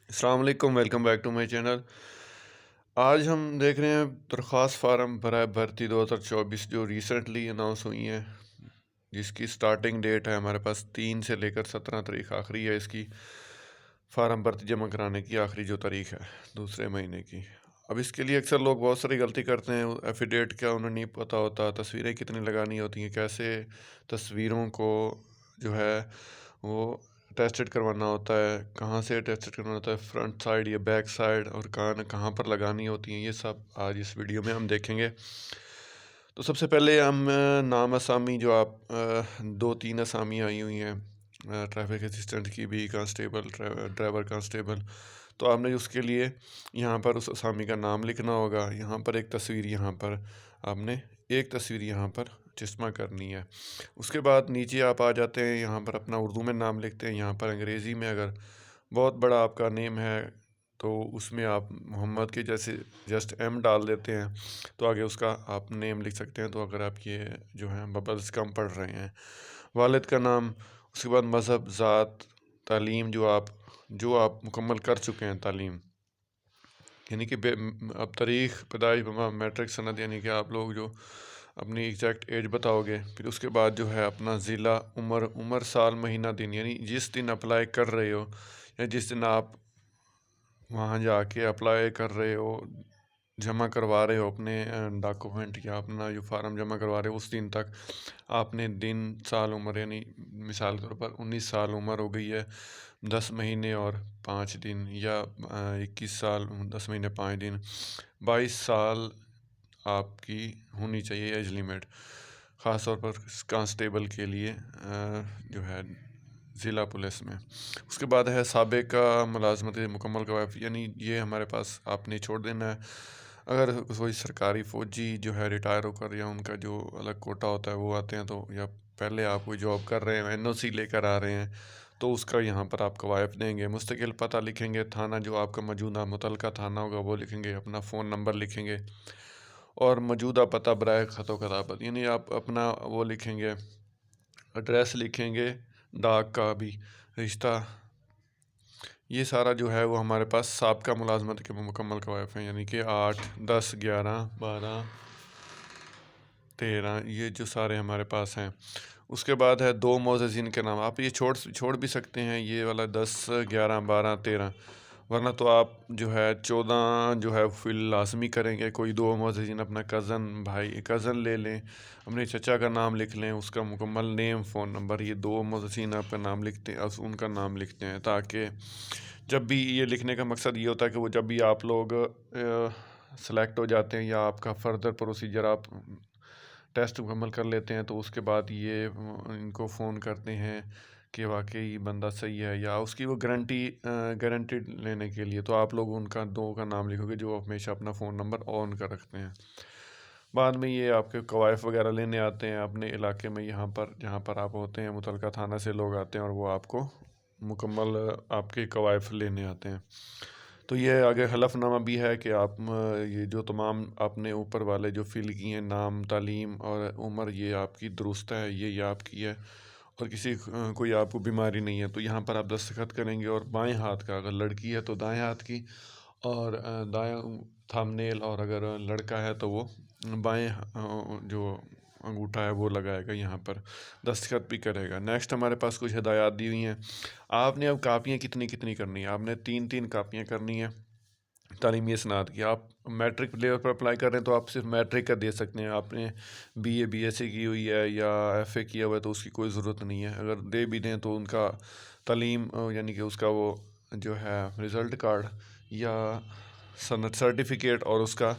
السلام علیکم، welcome back to my channel. آج ہم دیکھ رہے ہیں درخواست فارم برائے بھرتی 2024 جو ریسنٹلی اناؤنس ہوئی ہیں، جس کی سٹارٹنگ ڈیٹ ہے ہمارے پاس 3 سے لے کر 17 تاریخ آخری ہے اس کی فارم بھرتی جمع کرانے کی آخری جو تاریخ ہے دوسرے مہینے کی۔ اب اس کے لیے اکثر لوگ بہت ساری غلطی کرتے ہیں، ایفیڈیٹ کیا انہیں نہیں پتہ ہوتا، تصویریں کتنی لگانی ہوتی ہیں، کیسے تصویروں کو جو ہے وہ ٹیسٹڈ کروانا ہوتا ہے، کہاں سے ٹیسٹڈ کروانا ہوتا ہے، فرنٹ سائڈ یا بیک سائڈ، اور کہاں پر لگانی ہوتی ہیں، یہ سب آج اس ویڈیو میں ہم دیکھیں گے۔ تو سب سے پہلے ہم نام اسامی جو آپ 2-3 اسامی آئی ہوئی ہیں ٹریفک اسسٹنٹ کی بھی، کانسٹیبل، ڈرائیور کانسٹیبل، تو آپ نے اس کے لیے یہاں پر اس اسامی کا نام لکھنا ہوگا، یہاں پر ایک تصویر، یہاں پر آپ نے ایک تصویر یہاں پر چسپاں کرنی ہے۔ اس کے بعد نیچے آپ آ جاتے ہیں، یہاں پر اپنا اردو میں نام لکھتے ہیں، یہاں پر انگریزی میں اگر بہت بڑا آپ کا نیم ہے تو اس میں آپ محمد کے جیسے جسٹ ایم ڈال دیتے ہیں، تو آگے اس کا آپ نیم لکھ سکتے ہیں۔ تو اگر آپ یہ جو ہیں ببلز کم پڑھ رہے ہیں، والد کا نام، اس کے بعد مذہب، ذات، تعلیم جو آپ مکمل کر چکے ہیں تعلیم، یعنی کہ اب تاریخ پیدائش میٹرک سند، یعنی کہ آپ لوگ جو اپنی ایگزیکٹ ایج بتاؤ گے، پھر اس کے بعد جو ہے اپنا ضلع، عمر، سال، مہینہ، دن، یعنی جس دن اپلائی کر رہے ہو یا جس دن آپ وہاں جا کے اپلائی کر رہے ہو، جمع کروا رہے ہو اپنے ڈاکومنٹ یا اپنا جو فارم جمع کروا رہے ہو، اس دن تک آپ نے دن، سال، عمر، یعنی مثال کے طور پر 19 سال عمر ہو گئی ہے 10 مہینے اور 5 دن، یا 21 سال 10 مہینے 5 دن، 22 سال آپ کی ہونی چاہیے ایج لیمٹ، خاص طور پر کانسٹیبل کے لیے جو ہے ضلع پولیس میں۔ اس کے بعد ہے سابقہ ملازمت مکمل قوائف، یعنی یہ ہمارے پاس آپ نے چھوڑ دینا ہے۔ اگر کوئی سرکاری فوجی جو ہے ریٹائر ہو کر، یا ان کا جو الگ کوٹا ہوتا ہے وہ آتے ہیں، تو یا پہلے آپ کوئی جاب کر رہے ہیں، NOC لے کر آ رہے ہیں، تو اس کا یہاں پر آپ قوائف دیں گے۔ مستقل پتہ لکھیں گے، تھانہ جو آپ کا موجودہ متعلقہ تھانہ ہوگا وہ لکھیں گے، اپنا فون نمبر لکھیں گے، اور موجودہ پتہ برائے خط و کتابت، یعنی آپ اپنا وہ لکھیں گے، ایڈریس لکھیں گے، ڈاک کا بھی رشتہ، یہ سارا جو ہے وہ ہمارے پاس سابقہ ملازمت کے مکمل قوائف ہیں، یعنی کہ 8، 10، 11، 12، 13، یہ جو سارے ہمارے پاس ہیں۔ اس کے بعد ہے 2 معززین کے نام، آپ یہ چھوڑ بھی سکتے ہیں، یہ والا 10، 11، 12، 13، ورنہ تو آپ جو ہے 14 جو ہے فی لازمی کریں گے۔ کوئی 2 معززین، اپنا کزن لے لیں، اپنے چچا کا نام لکھ لیں، اس کا مکمل نیم، فون نمبر، یہ 2 معززین آپ کا نام لکھتے ہیں، ان کا نام لکھتے ہیں، تاکہ جب بھی یہ لکھنے کا مقصد یہ ہوتا ہے کہ وہ جب بھی آپ لوگ سلیکٹ ہو جاتے ہیں، یا آپ کا فردر پروسیجر آپ ٹیسٹ مکمل کر لیتے ہیں، تو اس کے بعد یہ ان کو فون کرتے ہیں کہ واقعی بندہ صحیح ہے، یا اس کی وہ گارنٹی لینے کے لیے، تو آپ لوگ ان کا 2 کا نام لکھو گے جو ہمیشہ اپنا فون نمبر آن کر رکھتے ہیں۔ بعد میں یہ آپ کے قوائف وغیرہ لینے آتے ہیں اپنے علاقے میں، یہاں پر جہاں پر آپ ہوتے ہیں، متعلقہ تھانہ سے لوگ آتے ہیں اور وہ آپ کو مکمل آپ کے قوائف لینے آتے ہیں۔ تو یہ آگے حلف نامہ بھی ہے کہ آپ یہ جو تمام آپ نے اوپر والے جو فل کی ہیں، نام، تعلیم اور عمر، یہ آپ کی درست ہے، یہ آپ کی ہے، اور کوئی آپ کو بیماری نہیں ہے، تو یہاں پر آپ دستخط کریں گے، اور بائیں ہاتھ کا، اگر لڑکی ہے تو دائیں ہاتھ کی، اور دائیں تھمب نیل، اور اگر لڑکا ہے تو وہ بائیں جو انگوٹھا ہے وہ لگائے گا، یہاں پر دستخط بھی کرے گا۔ نیکسٹ ہمارے پاس کچھ ہدایات دی ہوئی ہیں۔ آپ نے اب کاپیاں کتنی کرنی ہیں، آپ نے 3 کاپیاں کرنی ہیں تعلیمی اسناد کی۔ آپ میٹرک لیول پر اپلائی کر رہے ہیں تو آپ صرف میٹرک کا دے سکتے ہیں، آپ نے BA BSc کی ہوئی ہے یا FA کیا ہوا ہے تو اس کی کوئی ضرورت نہیں ہے۔ اگر دے بھی دیں تو ان کا تعلیم یعنی کہ اس کا وہ جو ہے رزلٹ کارڈ یا سند سرٹیفکیٹ، اور اس کا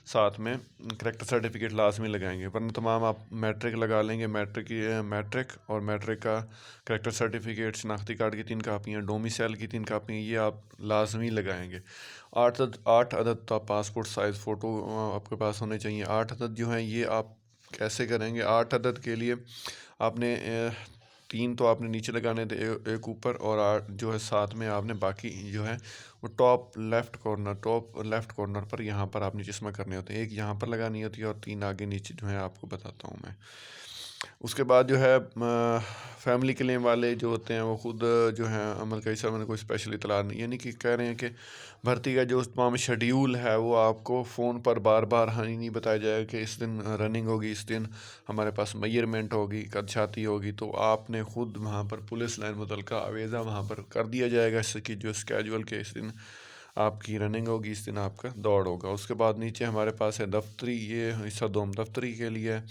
ساتھ میں کریکٹر سرٹیفکیٹ لازمی لگائیں گے، ورنہ تمام آپ میٹرک لگا لیں گے، میٹرک اور میٹرک کا کریکٹر سرٹیفکیٹ، شناختی کارڈ کی 3 کاپیاں، ڈومیسائل کی 3 کاپیاں، یہ آپ لازمی لگائیں گے۔ 8 عدد پاسپورٹ سائز فوٹو آپ کے پاس ہونے چاہیے۔ 8 عدد جو ہیں یہ آپ کیسے کریں گے؟ 8 عدد کے لیے آپ نے 3 تو آپ نے نیچے لگانے تھے، ایک اوپر، اور 8 جو ہے ساتھ میں آپ نے باقی جو ہے وہ ٹاپ لیفٹ کارنر پر، یہاں پر آپ نے چشمہ کرنے ہوتے ہیں، ایک یہاں پر لگانی ہوتی ہے اور 3 آگے نیچے جو ہے آپ کو بتاتا ہوں میں۔ اس کے بعد جو ہے فیملی کلیم والے جو ہوتے ہیں وہ خود جو ہیں عمل کا حصہ میں نے کوئی اسپیشل اطلاع نہیں، یعنی کہ کہہ رہے ہیں کہ بھرتی کا جو تمام شیڈیول ہے وہ آپ کو فون پر بار بار نہیں بتایا جائے گا کہ اس دن رننگ ہوگی، اس دن ہمارے پاس میئرمنٹ ہوگی، قد چھاتی ہوگی، تو آپ نے خود وہاں پر پولیس لائن متعلقہ آویزہ وہاں پر کر دیا جائے گا، اس کی جو اسکیجول کے اس دن آپ کی رننگ ہوگی، اس دن آپ کا دوڑ ہوگا۔ اس کے بعد نیچے ہمارے پاس ہے دفتری، یہ حصہ دوم دفتری کے لیے ہے،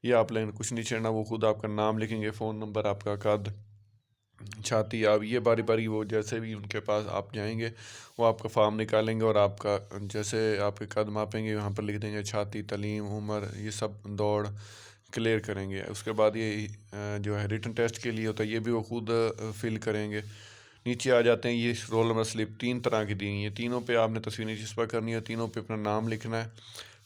یہ آپ لائن کچھ نہیں چھیڑنا، وہ خود آپ کا نام لکھیں گے، فون نمبر، آپ کا قد، چھاتی، آپ یہ باری باری وہ جیسے بھی ان کے پاس آپ جائیں گے وہ آپ کا فارم نکالیں گے اور آپ کا جیسے آپ کے قد ماپیں گے وہاں پر لکھ دیں گے چھاتی، تعلیم، عمر، یہ سب دوڑ کلیئر کریں گے۔ اس کے بعد یہ جو ہے ریٹن ٹیسٹ کے لیے ہوتا ہے، یہ بھی وہ خود فل کریں گے۔ نیچے آ جاتے ہیں، یہ رول نمبر سلپ 3 طرح کی دی ہیں، یہ تینوں پہ آپ نے تصویر چسپاں کرنی ہے، تینوں پہ اپنا نام لکھنا ہے،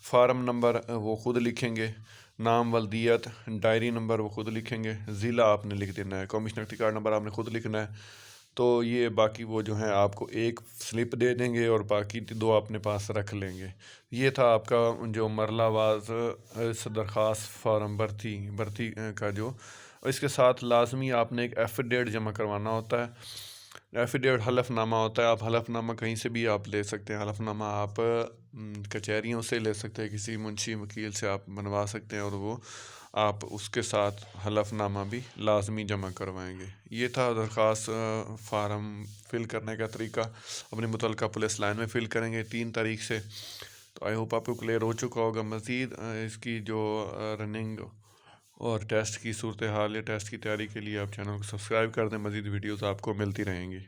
فارم نمبر وہ خود لکھیں گے، نام، ولدیت، ڈائری نمبر وہ خود لکھیں گے، ضلع آپ نے لکھ دینا ہے، قومی شناختی کارڈ نمبر آپ نے خود لکھنا ہے۔ تو یہ باقی وہ جو ہیں آپ کو ایک سلپ دے دیں گے اور باقی 2 اپنے پاس رکھ لیں گے۔ یہ تھا آپ کا جو مرلہ واز اس درخواست فارم بھرتی کا جو، اس کے ساتھ لازمی آپ نے ایک ایفیڈیوٹ جمع کروانا ہوتا ہے۔ ایفیڈیوٹ حلف نامہ ہوتا ہے، آپ حلف نامہ کہیں سے بھی آپ لے سکتے ہیں، حلف نامہ آپ کچہریوں سے لے سکتے ہیں، کسی منشی وکیل سے آپ بنوا سکتے ہیں اور وہ آپ اس کے ساتھ حلف نامہ بھی لازمی جمع کروائیں گے۔ یہ تھا درخواست فارم فل کرنے کا طریقہ، اپنی متعلقہ پولیس لائن میں فل کریں گے 3 تاریخ سے۔ تو آئی ہوپ آپ کو کلیئر ہو چکا ہوگا۔ مزید اس کی جو رننگ اور ٹیسٹ کی صورتحال یا ٹیسٹ کی تیاری کے لیے آپ چینل کو سبسکرائب کر دیں، مزید ویڈیوز آپ کو ملتی رہیں گی۔